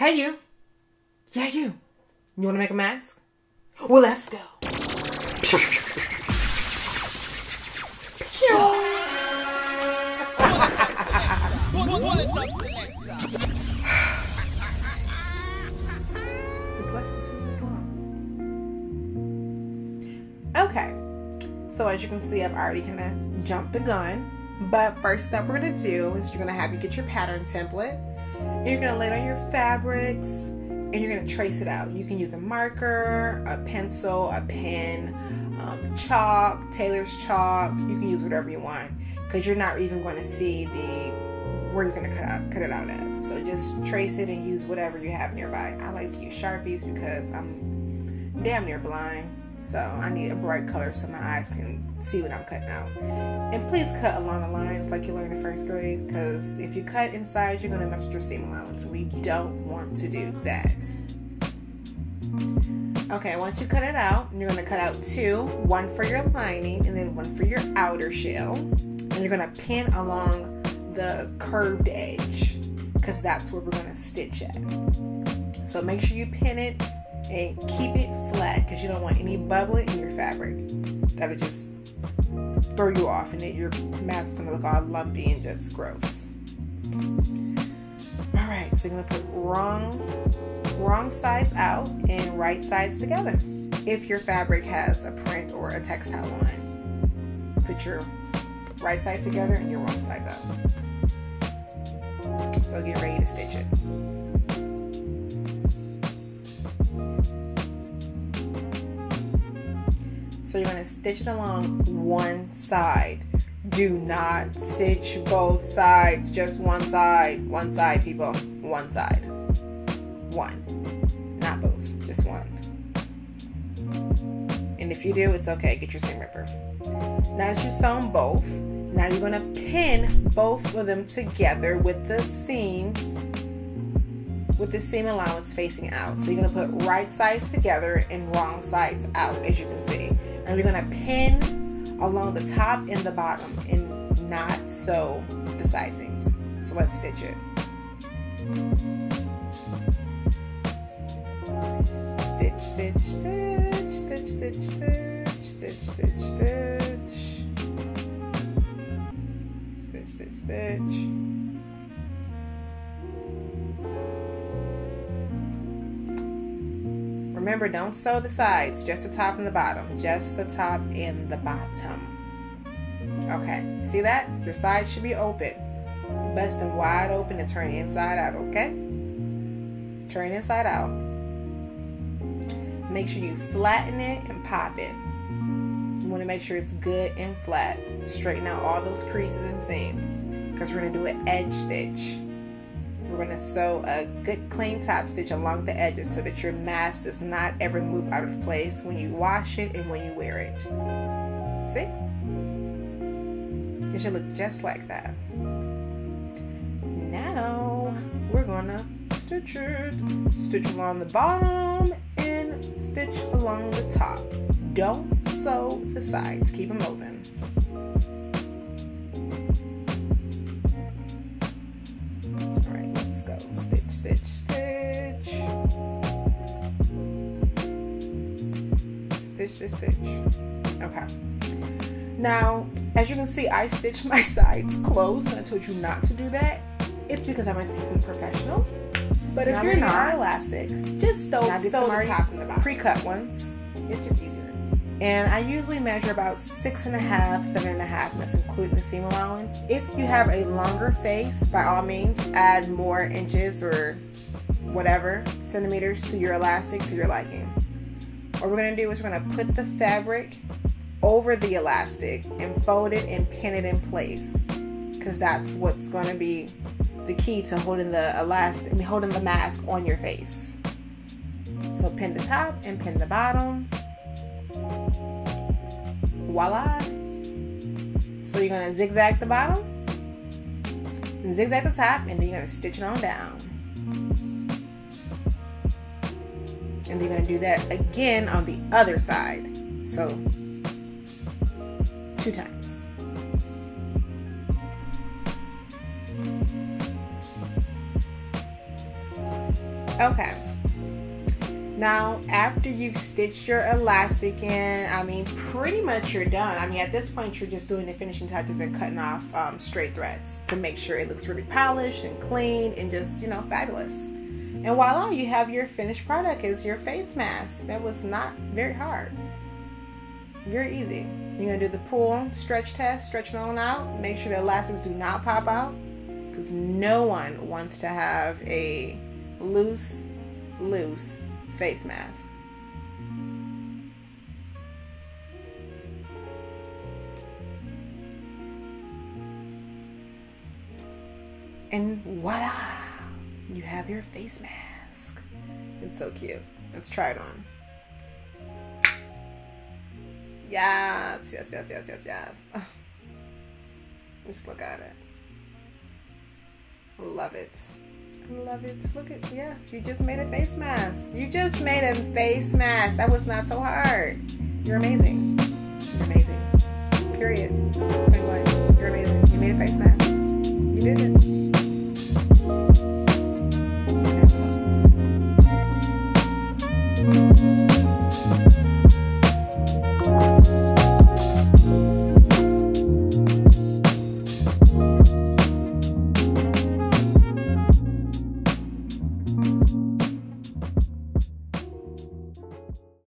Hey you. Yeah, you. You want to make a mask? Well, let's go. It's less than 2 minutes long. Okay. So as you can see, I've already kind of jumped the gun. But first step we're going to do is you're going to have you get your pattern template. And you're going to lay it on your fabrics. And you're going to trace it out. You can use a marker, a pencil, a pen, chalk, tailor's chalk. You can use whatever you want. Because you're not even going to see where you're going to cut it out at. So just trace it and use whatever you have nearby. I like to use Sharpies because I'm damn near blind. So I need a bright color so my eyes can see what I'm cutting out. And please cut along the lines like you learned in first grade, because if you cut inside, you're going to mess with your seam allowance. We don't want to do that. Okay, once you cut it out, you're going to cut out two, one for your lining and then one for your outer shell. And you're going to pin along the curved edge, because that's where we're going to stitch at. So make sure you pin it and keep it flat, because you don't want any bubbling in your fabric. That'll just throw you off, and then your mat's going to look all lumpy and just gross. Alright, so you're going to put wrong sides out and right sides together. If your fabric has a print or a textile on it, put your right sides together and your wrong sides out. So get ready to stitch it. So you're going to stitch it along one side. Do not stitch both sides, just one side. One side, people. One side. One. Not both, just one. And if you do, it's okay. Get your seam ripper. Now that you've sewn both, now you're going to pin both of them together with the seams, with the seam allowance facing out. So you're going to put right sides together and wrong sides out, as you can see. And you're going to pin along the top and the bottom and not sew the side seams. So let's stitch it. Stitch, stitch, stitch, stitch, stitch, stitch, stitch, stitch, stitch. Stitch, stitch, stitch. Remember, don't sew the sides, just the top and the bottom. Just the top and the bottom. Okay, see that? Your sides should be open. Bust them wide open and turn inside out, okay? Turn inside out. Make sure you flatten it and pop it. You want to make sure it's good and flat. Straighten out all those creases and seams, because we're going to do an edge stitch. We're going to sew a good clean top stitch along the edges so that your mask does not ever move out of place when you wash it and when you wear it. See? It should look just like that. Now we're going to stitch it. Stitch along the bottom and stitch along the top. Don't sew the sides. Keep them open. Stitch, stitch, stitch. Stitch, stitch, stitch. Okay. Now, as you can see, I stitched my sides closed, and I told you not to do that. It's because I'm a seasoned professional. But if you're not elastic, just sew the top and the bottom. Pre-cut ones. It's just easier. And I usually measure about 6.5, 7.5, and that's including the seam allowance. If you have a longer face, by all means, add more inches or whatever centimeters to your elastic to your liking. What we're going to do is we're going to put the fabric over the elastic and fold it and pin it in place, because that's what's going to be the key to holding the elastic, holding the mask on your face. So pin the top and pin the bottom. Voila. So you're going to zigzag the bottom and zigzag the top, and then you're going to stitch it on down. And then you're going to do that again on the other side. So 2 times. Okay. Now, after you've stitched your elastic in, I mean, pretty much you're done. I mean, at this point, you're just doing the finishing touches and cutting off straight threads to make sure it looks really polished and clean and just, you know, fabulous. And voila, you have your finished product. It's your face mask. That was not very hard. Very easy. You're going to do the pull stretch test, stretching on out. Make sure the elastics do not pop out, because no one wants to have a loose face mask. And voila, you have your face mask. It's so cute. Let's try it on. Yes. Just look at it. Love it. Love it. Look at, yes, you just made a face mask. You just made a face mask. That was not so hard. You're amazing. You're amazing. Period.